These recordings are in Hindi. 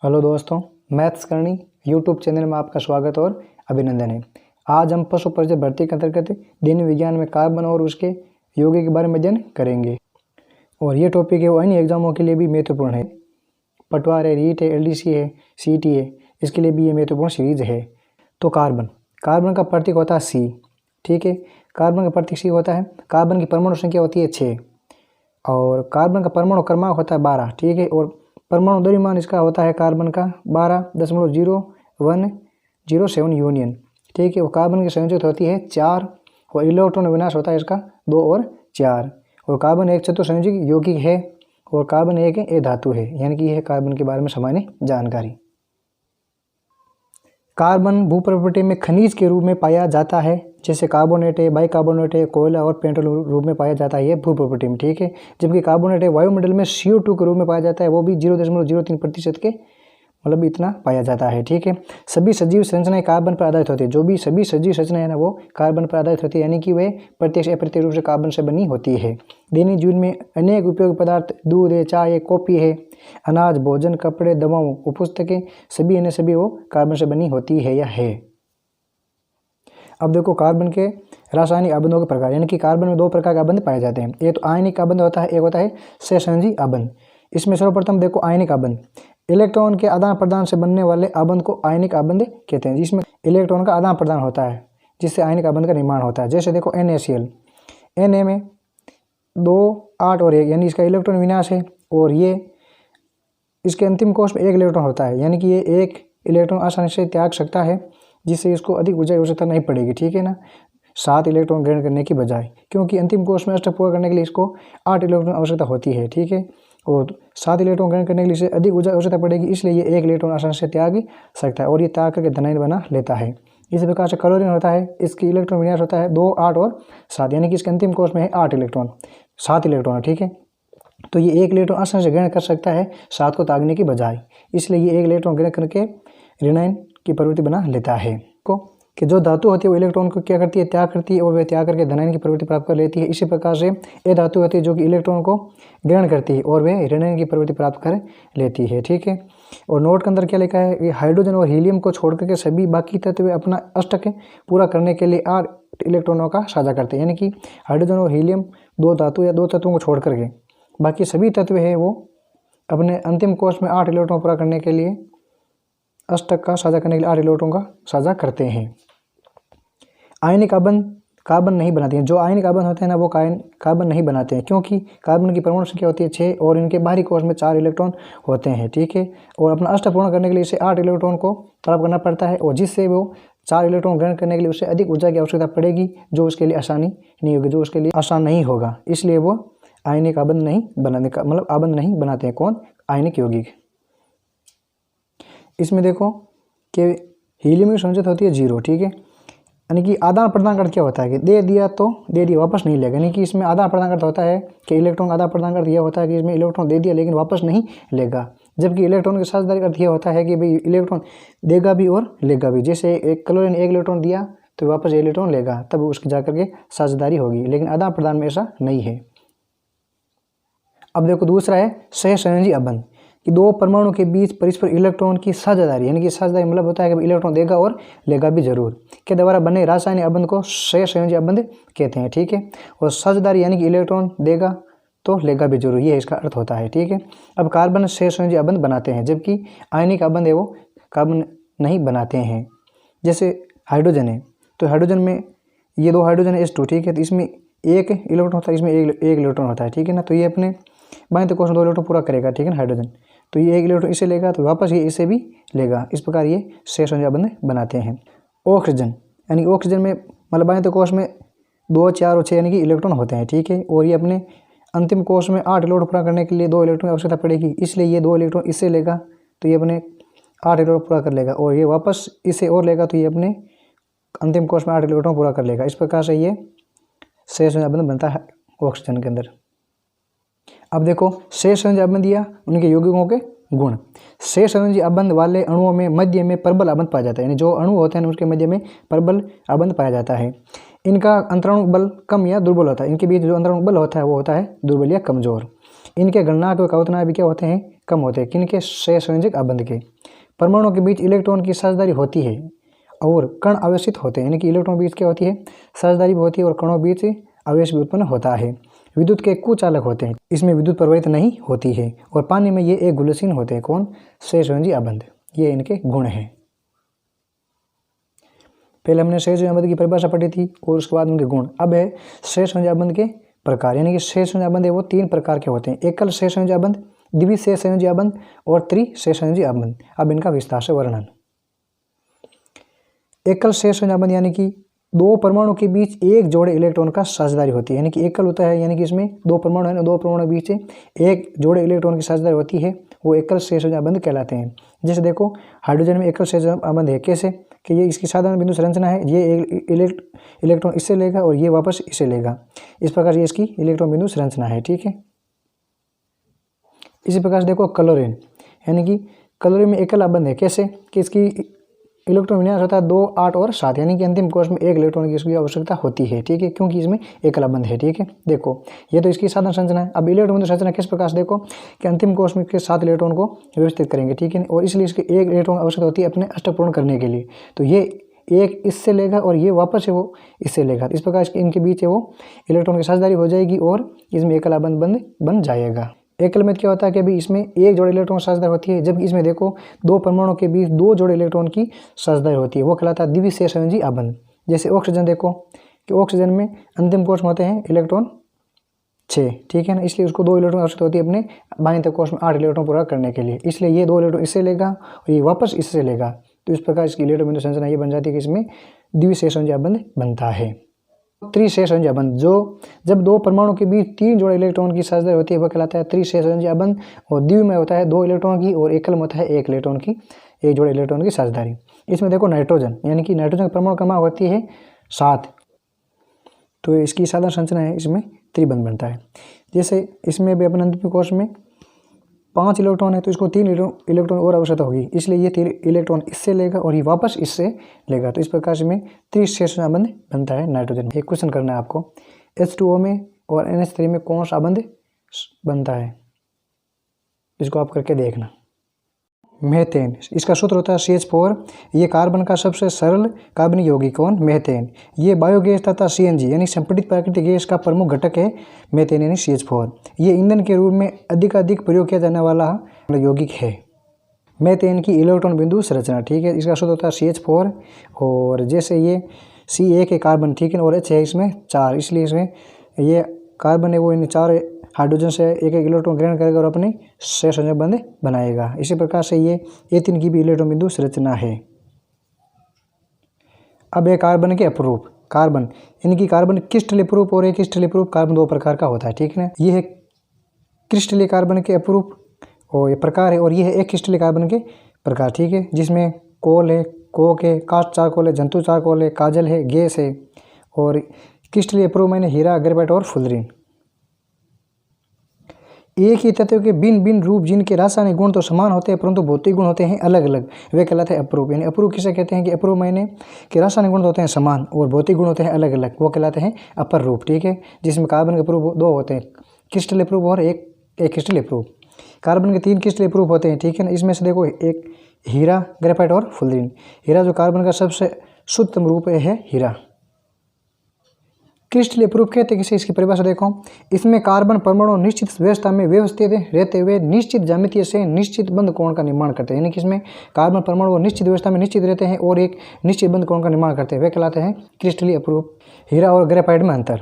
हेलो दोस्तों, मैथ्स करनी यूट्यूब चैनल में आपका स्वागत और अभिनंदन है। आज हम पशु परिचय भर्ती के अंतर्गत दैनिक विज्ञान में कार्बन और उसके यौगिक के बारे में अध्ययन करेंगे। और ये टॉपिक है वो अन्य एग्जामों के लिए भी महत्वपूर्ण है। पटवार है, रीट है, एलडीसी है, सीटी है, इसके लिए भी ये महत्वपूर्ण सीरीज है। तो कार्बन का प्रतीक होता है सी। ठीक है, कार्बन का प्रतीक सी होता है। कार्बन की परमाणु संख्या होती है 6 और कार्बन का परमाणु क्रमांक होता है 12। ठीक है, और परमाणु द्रव्यमान इसका होता है कार्बन का 12.0107 यूनियन। ठीक है, वो कार्बन की संयुक्त होती है 4 और इलेक्ट्रॉन विनाश होता है इसका 2 और 4। और कार्बन एक चतुर्संयोजक यौगिक है और कार्बन एक धातु है, यानी कि यह कार्बन के बारे में सामान्य जानकारी। कार्बन भूप्रकृति में खनिज के रूप में पाया जाता है, जैसे कार्बोनेट है, बाइकार्बोनेट है, कोयला और पेट्रोल रूप में पाया जाता है ये भूप्रकृति में। ठीक है, जबकि कार्बोनेट है वायुमंडल में CO2 के रूप में पाया जाता है, वो भी 0.03% के मतलब इतना पाया जाता है। ठीक है, सभी सजीव संरचनाएं कार्बन पर आधारित होती है। जो भी सभी सजीव संरचनाएं है ना वो कार्बन पर आधारित होती है, यानी कि वे प्रत्यक्ष अप्रत्यक्ष रूप से कार्बन से बनी होती है। दैनिक जीवन में अनेक उपयोगी पदार्थ दूध है, चाय है, कॉफी है, अनाज, भोजन, कपड़े, दवाओं और पुस्तकें सभी वो कार्बन से बनी होती है या है। अब देखो कार्बन के रासायनिक आबंधों के प्रकार, यानी कि कार्बन में 2 प्रकार के आबंध पाए जाते हैं। एक तो आयनिक आबंध होता है, एक होता है सहसंयोजी आबंध। इसमें सर्वप्रथम देखो आयनिक आबंध, इलेक्ट्रॉन के आदान प्रदान से बनने वाले आबंध को आयनिक आबंध कहते हैं, जिसमें इलेक्ट्रॉन का आदान प्रदान होता है, जिससे आयनिक आबंध का निर्माण होता है। जैसे देखो NaCl, Na में 2 8 और 1, यानी इसका इलेक्ट्रॉन विनाश है और ये इसके अंतिम कोश में 1 इलेक्ट्रॉन होता है, यानी कि ये 1 इलेक्ट्रॉन आसानी से त्याग सकता है, जिससे इसको अधिक ऊर्जा की आवश्यकता नहीं पड़ेगी। ठीक है ना, 7 इलेक्ट्रॉन ग्रहण करने की बजाय, क्योंकि अंतिम कोश में अष्टक पूरा करने के लिए इसको 8 इलेक्ट्रॉन आवश्यकता होती है। ठीक है, और 7 इलेक्ट्रॉन ग्रहण करने के लिए इसे अधिक ऊर्जा आवश्यकता पड़ेगी, इसलिए ये 1 इलेक्ट्रॉन आसानी से त्याग सकता है और ये त्याग करके धनायन बना लेता है। इसी प्रकार से क्लोरीन होता है, इसकी इलेक्ट्रॉन विन्यास होता है 2 8 और 7, यानी कि इसके अंतिम कोश में है 8 इलेक्ट्रॉन, 7 इलेक्ट्रॉन। ठीक है, तो ये 1 इलेक्ट्रॉन आसानी से ग्रहण कर सकता है 7 को त्यागने की बजाय, इसलिए ये 1 इलेक्ट्रॉन ग्रहण करके ऋणायन की प्रवृत्ति बना लेता है। कि जो धातु होती है वो इलेक्ट्रॉन को क्या करती है, त्याग करती है, और वह त्याग करके धनायन की प्रवृत्ति प्राप्त कर लेती है। इसी प्रकार से ये धातु होती है जो कि इलेक्ट्रॉन को ग्रहण करती है और वह ऋणायन की प्रवृत्ति प्राप्त कर लेती है। ठीक है, और नोट के अंदर क्या लिखा है कि हाइड्रोजन और हीलियम को छोड़ करके सभी बाकी तत्व अपना अष्टक पूरा करने के लिए 8 इलेक्ट्रॉनों का साझा करते हैं, यानी कि हाइड्रोजन और हीलियम 2 धातु या 2 तत्वों को छोड़ करके बाकी सभी तत्व है वो अपने अंतिम कोश में 8 इलेक्ट्रॉन पूरा करने के लिए अष्टक का साझा करने के लिए 8 इलेक्ट्रॉन का साझा करते हैं। आयनिक आबंध कार्बन नहीं बनाते हैं। जो आयनिक आबंध होते हैं ना वो कार्बन नहीं बनाते हैं, क्योंकि कार्बन की परमाणु संख्या होती है 6 और इनके बाहरी कोश में 4 इलेक्ट्रॉन होते हैं। ठीक है, और अपना अष्टक पूर्ण करने के लिए इसे 8 इलेक्ट्रॉन को प्राप्त करना पड़ता है, और जिससे वो 4 इलेक्ट्रॉन ग्रहण करने के लिए उसे अधिक ऊर्जा की आवश्यकता पड़ेगी, जो उसके लिए आसानी नहीं होगी, जो उसके लिए आसान नहीं होगा, इसलिए वो आयनिक आबंध नहीं बनाने का मतलब आबंध नहीं बनाते हैं। कौन? आयनिक यौगिक। इसमें देखो कि हीलियम की संख्या होती है 0। ठीक है, यानी कि आदान प्रदान कर क्या होता है कि दे दिया तो दे दिया, वापस नहीं लेगा, यानी कि इसमें आदान प्रदान करता होता है कि इलेक्ट्रॉन आदान प्रदान कर दिया होता है कि इसमें इलेक्ट्रॉन दे दिया लेकिन वापस नहीं लेगा, जबकि इलेक्ट्रॉन के साझेदारी का अर्थ यह होता है कि भाई इलेक्ट्रॉन देगा भी और लेगा भी। जैसे एक क्लोरीन 1 इलेक्ट्रॉन दिया तो वापस इलेक्ट्रॉन लेगा, तब उसकी जाकर के साझेदारी होगी, लेकिन आदान प्रदान में ऐसा नहीं है। अब देखो दूसरा है सहसंयोजी आबंध, कि 2 परमाणु के बीच परस्पर इलेक्ट्रॉन की साझेदारी, यानी कि साझेदारी मतलब होता है कि इलेक्ट्रॉन देगा और लेगा भी जरूर, के द्वारा बने रासायनिक आबंध को सहसंयोजी आबंध कहते हैं। ठीक है, और साझेदारी यानी कि इलेक्ट्रॉन देगा तो लेगा भी जरूर, ये इसका अर्थ होता है। ठीक है, अब कार्बन सहसंयोजी आबंध बनाते हैं, जबकि आयनिक आबंध है वो कार्बन नहीं बनाते हैं। जैसे हाइड्रोजन है, तो हाइड्रोजन में ये 2 हाइड्रोजन H2। ठीक है, तो इसमें 1 इलेक्ट्रॉन होता है, इसमें 1 इलेक्ट्रॉन होता है। ठीक है ना, तो ये अपने बाएं कोश में 2 इलेक्ट्रॉन पूरा करेगा। ठीक है ना, हाइड्रोजन, तो ये 1 इलेक्ट्रॉन इसे लेगा तो वापस ये इसे भी लेगा, इस प्रकार ये सहसंयोजी आबंध बनाते हैं। ऑक्सीजन, यानी ऑक्सीजन में मतलब बाएं कोश में 2 4 और 6 यानी कि इलेक्ट्रॉन होते हैं। ठीक है, और ये अपने अंतिम कोश में 8 इलेक्ट्रॉन पूरा करने के लिए 2 इलेक्ट्रॉन की आवश्यकता पड़ेगी, इसलिए ये 2 इलेक्ट्रॉन इससे लेगा तो ये अपने 8 इलेक्ट्रॉन पूरा कर लेगा, और ये वापस इसे और लेगा तो ये अपने अंतिम कोश में 8 इलेक्ट्रॉन पूरा कर लेगा। इस प्रकार से ये सहसंयोजी आबंध बनता है ऑक्सीजन के अंदर। अब देखो सहसंयोजी आबंध या उनके यौगिकों के गुण। सहसंयोजी आबंध वाले अणुओं में मध्य में प्रबल आबंध पाया जाता है, यानी जो अणु होते हैं उसके मध्य में प्रबल आबंध पाया जाता है। इनका अंतरणु बल कम या दुर्बल होता है, इनके बीच जो अंतरणु बल होता है वो होता है दुर्बल या कमजोर। इनके गणनांक व कवतनांक भी क्या होते हैं, कम होते हैं। किनके? सहसंयोजक आबंध के। परमाणुओं के बीच इलेक्ट्रॉन की साझेदारी होती है और कण आवेशित होते हैं, यानी कि इलेक्ट्रॉन बीच क्या होती है? साझेदारी भी होती है और कणों बीच आवेश भी उत्पन्न होता है। विद्युत के कुचालक होते हैं, इसमें विद्युत प्रवाहित नहीं होती है और पानी में ये एक घुलनशील होते हैं। कौन? सहसंयोजी आबंध। ये इनके गुण हैं। पहले हमने सहसंयोजी आबंध की परिभाषा पढ़ी थी और उसके बाद उनके गुण। अब है सहसंयोजी आबंध के प्रकार, यानी कि सहसंयोजी आबंध है वो 3 प्रकार के होते हैं। एकल सहसंयोजी आबंध, द्विसहसंयोजी आबंध और त्रिसहसंयोजी आबंध। अब इनका विस्तार से वर्णन। एकल सहसंयोजी आबंध यानी कि 2 परमाणु के बीच एक जोड़े इलेक्ट्रॉन का साझेदारी होती है, यानी कि एकल होता है, यानी कि इसमें 2 परमाणु है ना, 2 परमाणु के बीच एक जोड़े इलेक्ट्रॉन की साझेदारी होती है, वो एकल सहसंयोजी आबंध कहलाते हैं। जैसे देखो हाइड्रोजन में एकल सहसंयोजी आबंध है। कैसे? कि ये इसकी साधारण बिंदु संरचना है, ये इलेक्ट्रॉन इससे लेगा और ये वापस इसे लेगा। इस प्रकार ये इसकी इलेक्ट्रॉन बिंदु संरचना है। ठीक है। इसी प्रकार से देखो क्लोरीन, यानी कि क्लोरीन में एकल आबंध है। कैसे? कि इसकी इलेक्ट्रॉन विन्यास होता है 2, 8 और 7, यानी कि अंतिम कोष में 1 इलेक्ट्रॉन की इसकी आवश्यकता होती है। ठीक है, क्योंकि इसमें एकल आबंध है। ठीक है, देखो ये तो इसकी साधारण संरचना है। अब इलेक्ट्रॉन बिंदु संरचना किस प्रकार से? देखो कि अंतिम कोष में के 7 इलेक्ट्रॉन को व्यवस्थित करेंगे। ठीक है, और इसलिए इसके 1 इलेक्ट्रॉन आवश्यकता होती है अपने अष्टक पूर्ण करने के लिए। तो ये एक इससे लेगा और ये वापस है वो इससे लेगा। इस प्रकार इनके बीच है वो इलेक्ट्रॉन की साझेदारी हो जाएगी और इसमें एकल आबंध बन जाएगा। एकल में क्या होता है कि अभी इसमें एक जोड़े इलेक्ट्रॉन की साझेदारी होती है, जबकि इसमें देखो 2 परमाणुओं के बीच 2 जोड़े इलेक्ट्रॉन की साझेदारी होती है, वो कहलाता है द्विसहसंयोजी आबंध। जैसे ऑक्सीजन, देखो कि ऑक्सीजन में अंतिम कोष में होते हैं इलेक्ट्रॉन 6। ठीक है ना, इसलिए उसको 2 इलेक्ट्रॉन आवश्यकता होती है अपने बाह्य कोष में 8 इलेक्ट्रॉन पूरा करने के लिए। इसलिए ये 2 इलेक्ट्रॉन इससे लेगा और ये वापस इससे लेगा। तो इस प्रकार इसकी इलेक्ट्रॉन बिंदु संरचना ये बन जाती है कि इसमें द्विसहसंयोजी आबंध बनता है। त्रिसहसंयोजी आबंध, जो जब 2 परमाणु के बीच 3 जोड़े इलेक्ट्रॉन की साझेदारी होती है वह कहलाता है त्रिसहसंयोजी आबंध। और द्विव में होता है 2 इलेक्ट्रॉन की और एकल में होता है 1 इलेक्ट्रॉन की, 1 जोड़े इलेक्ट्रॉन की साझेदारी। इसमें देखो नाइट्रोजन, यानी कि नाइट्रोजन का परमाणु क्रमांक होती है 7, तो इसकी साधारण संरचना है, इसमें त्रिबंध बनता है। जैसे इसमें भी अपने अंतिम कोष में 5 इलेक्ट्रॉन है, तो इसको 3 इलेक्ट्रॉन और आवश्यकता होगी, इसलिए ये 3 इलेक्ट्रॉन इससे लेगा और ये वापस इससे लेगा। तो इस प्रकार से में त्रिसहसंयोजी आबंध बनता है नाइट्रोजन। एक क्वेश्चन करना है आपको, H2O में और NH3 में कौन सा आबंध बनता है? इसको आप करके देखना। मेथेन, इसका सूत्र होता है CH4। ये कार्बन का सबसे सरल कार्बनिक यौगिक कौन? मेथेन। ये बायोगैस तथा CNG यानी संपीड़ित प्राकृतिक गैस का प्रमुख घटक है मेथेन यानी CH4। ये ईंधन के रूप में अधिकाधिक प्रयोग किया जाने वाला यौगिक है। मेथेन की इलेक्ट्रॉन बिंदु संरचना, ठीक है, इसका सूत्र होता है CH4। और जैसे ये C1 है कार्बन, ठीक है, और H है इसमें 4, इसलिए इसमें ये कार्बन है वो इन 4 हाइड्रोजन से एक इलेक्ट्रॉन ग्रहण करेगा और अपने सहसंयोजक बंध बनाएगा। इसी प्रकार से ये A3 की भी इलेक्ट्रॉन बिंदु संरचना है। अब है कार्बन के अपरूप। कार्बन यानी कि कार्बन क्रिस्टलीय अपरूप और एक क्रिस्टलीय अपरूप कार्बन 2 प्रकार का होता है। ठीक है ना, ये है क्रिस्टलीय कार्बन के अपरूप और ये प्रकार है, और ये है एक क्रिस्टलीय कार्बन के प्रकार। ठीक है, जिसमें कोल है, कोक है, कास्ट चारकोल है, जंतु चारकोल है, काजल है, गैस है। और क्रिस्टलीय अपरूप मैंने हीरा, ग्रेफाइट और फुलरीन। एक ही तत्व के भिन्न भिन्न रूप जिनके रासायनिक गुण तो समान होते हैं परंतु भौतिक गुण होते हैं अलग अलग, वे कहलाते हैं अपरूप। यानी अपरूप किसे कहते हैं? कि अपरूप मायने कि रासायनिक गुण होते हैं समान और भौतिक गुण होते हैं अलग अलग, वो कहलाते हैं अपर रूप। ठीक है, जिसमें कार्बन के अपरूप 2 होते हैं, क्रिस्टलीय अपरूप और एक क्रिस्टलीय अपरूप। कार्बन के 3 क्रिस्टलीय अपरूप होते हैं। ठीक है ना, इसमें से देखो एक हीरा, ग्रेफाइट और फुलरीन। हीरा जो कार्बन का सबसे शुद्धतम रूप है हीरा। क्रिस्टलीय अपरूप कहते हैं किसे? इसकी परिभाषा देखो, इसमें कार्बन परमाणु निश्चित व्यवस्था में व्यवस्थित रहते हुए निश्चित ज्यामिति से निश्चित बंध कोण का निर्माण करते हैं। यानी कि इसमें कार्बन परमाणु निश्चित व्यवस्था में निश्चित रहते हैं और एक निश्चित बंध कोण का निर्माण करते हैं, वे कहलाते हैं क्रिस्टलीय अपरूप। हीरा और ग्रेफाइट में अंतर,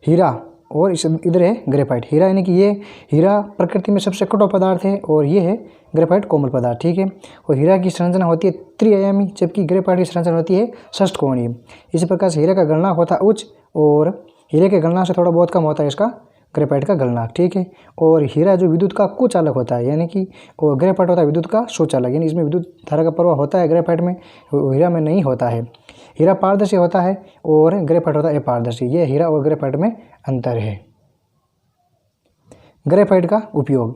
हीरा और इधर है ग्रेफाइट। हीरा यानी कि ये हीरा प्रकृति में सबसे कठोर पदार्थ है और ये है ग्रेफाइट कोमल पदार्थ। ठीक है, और हीरा की संरचना होती है त्रिआयामी, जबकि ग्रेफाइट की संरचना होती है षष्ठकोणीय। इसी प्रकार से हीरा का गलनांक होता है उच्च और हीरे के गलनांक से थोड़ा बहुत कम होता है इसका ग्रेफाइट का गलनांक। ठीक है, और हीरा जो विद्युत का कुचालक होता है, यानी कि और ग्रेफाइट होता है विद्युत का सुचालक, यानी इसमें विद्युत धारा का प्रवाह होता है ग्रेफाइट में, हीरा में नहीं होता है। हीरा पारदर्शी होता है और ग्रेफाइट होता है अपारदर्शी। ये हीरा और ग्रेफाइट में अंतर है। ग्रेफाइट का उपयोग,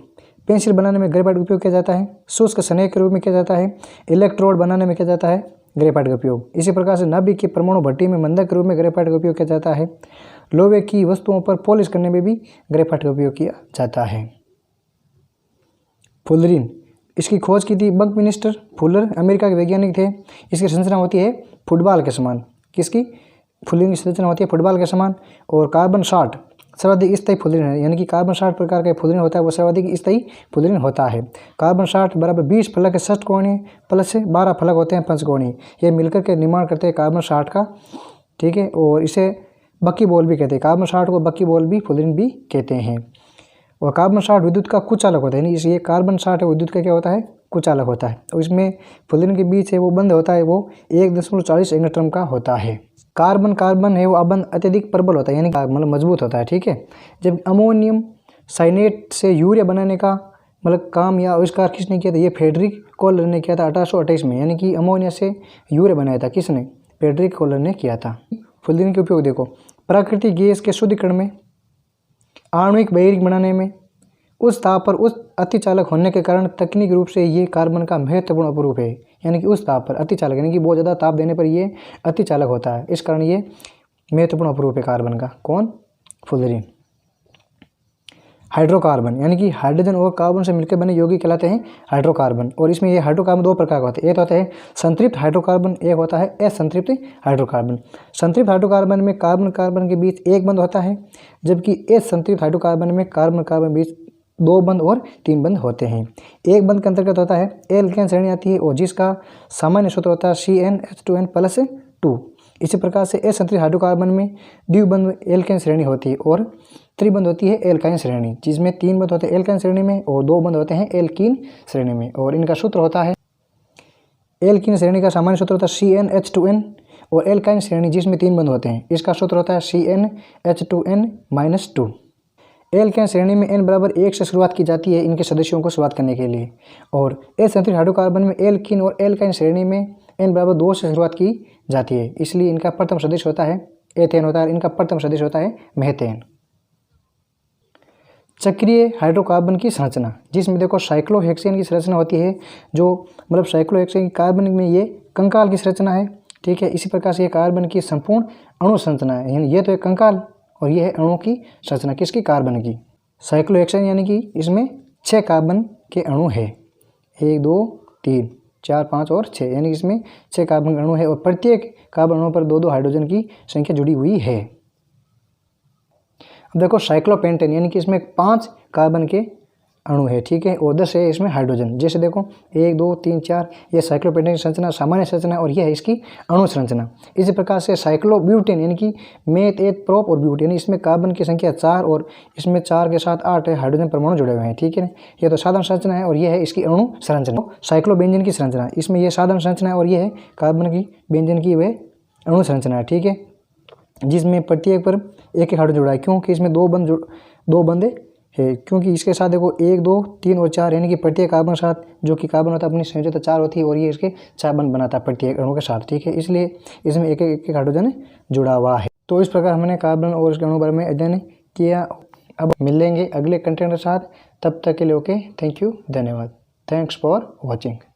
पेंसिल बनाने में ग्रेफाइट उपयोग किया जाता है। शुष्क स्नेह के रूप में किया जाता है। इलेक्ट्रोड बनाने में किया जाता है ग्रेफाइट का उपयोग। इसी प्रकार से नाभिक की परमाणु भट्टी में मंदक के रूप में ग्रेफाइट का उपयोग किया जाता है। लोहे की वस्तुओं पर पॉलिश करने में भी ग्रेफाइट का उपयोग किया जाता है। फुलरिन। इसकी खोज की थी बकमिस्टर फुलर, अमेरिका के वैज्ञानिक थे। इसकी संरचना होती है फुटबॉल के समान। किसकी? फुलरिन की संरचना होती है फुटबॉल के समान। और कार्बन 60 सर्वाधिक स्थायी फुलरिन है, यानी कि कार्बन 60 प्रकार का फुलरिन होता है वो सर्वाधिक स्थायी फुलरिन होता है। कार्बन 60 बराबर 20 फलक है षटकोणीय प्लस 12 फलक होते हैं पंचकोणीय। ये मिलकर के निर्माण करते हैं कार्बन 60 का, ठीक है। और इसे बक्की बॉल भी कहते हैं, कार्बन 60 को बक्की बॉल भी फुलरिन भी कहते हैं। और कार्बन 60 विद्युत का कुचालक होता है, यानी ये कार्बन 60 विद्युत का क्या होता है? कुचालक होता है। और इसमें फुलरिन के बीच है वो बंध होता है वो 1.40 एंगस्ट्रॉम का होता है। कार्बन है वो अबंध अत्यधिक प्रबल होता है, यानी मतलब मजबूत होता है, ठीक है। जब अमोनियम साइनेट से यूरिया बनाने का मतलब काम या आविष्कार किसने किया था? ये फ्रेडरिक कोहलर ने किया था 1828 में, यानी कि अमोनिया से यूरिया बनाया था। किसने? फ्रेडरिक कोहलर ने किया था। फुलरिन के उपयोग देखो, प्राकृतिक गैस के शुद्धिकरण में, आणविक बहिर्गमन बनाने में, उस ताप पर उस अतिचालक होने के कारण तकनीक रूप से ये कार्बन का महत्वपूर्ण अपरूप है। यानी कि उस ताप पर अतिचालक, यानी कि बहुत ज़्यादा ताप देने पर ये अतिचालक होता है, इस कारण ये महत्वपूर्ण अपरूप है कार्बन का। कौन? फुलरिन। हाइड्रोकार्बन, यानी कि हाइड्रोजन और कार्बन से मिलकर बने यौगिक कहलाते हैं हाइड्रोकार्बन। और इसमें ये हाइड्रोकार्बन दो प्रकार का होता है, एक होता है संतृप्त हाइड्रोकार्बन, एक होता है असंतृप्त हाइड्रोकार्बन। संतृप्त हाइड्रोकार्बन में कार्बन कार्बन के बीच एक बंध होता है, जबकि असंतृप्त हाइड्रोकार्बन में कार्बन कार्बन बीच 2 बंध और 3 बंध होते हैं। एक बंध के अंतर्गत होता है एल्केन श्रेणी आती है और जिसका सामान्य सूत्र होता है CnH2n+2। इसी प्रकार से असंतृप्त हाइड्रोकार्बन में द्विबंध एल्केन श्रेणी होती है और त्रिबंध होती है एल्काइन श्रेणी, जिसमें 3 बंध होते हैं एल्काइन श्रेणी में और 2 बंध होते हैं एल्कीन श्रेणी में। और इनका सूत्र होता है, एल्कीन श्रेणी का सामान्य सूत्र होता है CnH2n और एल्काइन श्रेणी जिसमें 3 बंध होते हैं इसका सूत्र होता है CnH2n-2। एल्केन श्रेणी में n बराबर 1 से शुरुआत की जाती है इनके सदस्यों को शुरुआत करने के लिए। और असंतृप्त हाइड्रोकार्बन में एल्कीन और एल्काइन श्रेणी में n बराबर 2 से शुरुआत की जाती है, इसलिए इनका प्रथम सदस्य होता है एथेन होता है, इनका प्रथम सदस्य होता है मेथेन। चक्रीय हाइड्रोकार्बन की संरचना, जिसमें देखो साइक्लोहेक्सेन की संरचना होती है, जो मतलब साइक्लोहेक्सेन कार्बन में ये कंकाल की संरचना है, ठीक है। इसी प्रकार से ये कार्बन की संपूर्ण अणु संरचना है, यानी ये तो एक कंकाल और ये है अणु की संरचना किसकी? कार्बन की। साइक्लोहेक्सेन यानी कि इसमें 6 कार्बन के अणु है, 1 2 3 4 5 और 6, यानी इसमें 6 कार्बन के अणु है और प्रत्येक कार्बन अणु पर 2 हाइड्रोजन की संख्या जुड़ी हुई है। अब देखो साइक्लोपेंटेन, यानी कि इसमें 5 कार्बन के अणु है, ठीक है, और 10 है इसमें हाइड्रोजन। जैसे देखो 1 2 3 4 ये साइक्लोपेंटेन की संरचना सामान्य संरचना और यह है इसकी अणु संरचना। इसी प्रकार से साइक्लोब्यूटेन, यानी कि मेथ एथ प्रोप और ब्यूटेन, इसमें कार्बन की संख्या 4 और इसमें 4 के साथ 8 हाइड्रोजन परमाणु जुड़े हुए हैं, ठीक है। ये तो साधारण संरचना है और यह है इसकी अणु संरचना। साइक्लोबेंजीन की संरचना, इसमें यह साधारण संरचना है और यह है कार्बन की बेंजीन की वह अणु संरचना है, ठीक है, जिसमें प्रत्येक पर एक हाइड्रोजन जुड़ा है, क्योंकि इसमें 2 बंध है, क्योंकि इसके साथ देखो 1 2 3 और 4, यानी कि प्रत्येक कार्बन के साथ जो कि कार्बन होता है अपनी संयोजकता 4 होती है और ये इसके 4 बंध बनाता है प्रत्येक अणु के साथ, ठीक है, इसलिए इसमें एक हाइड्रोजन जुड़ा हुआ है। तो इस प्रकार हमने कार्बन और इसके अणु बारे में अध्ययन किया। अब मिलेंगे अगले कंटेंट के साथ, तब तक के लिए ओके, थैंक यू, धन्यवाद, थैंक्स फॉर वॉचिंग।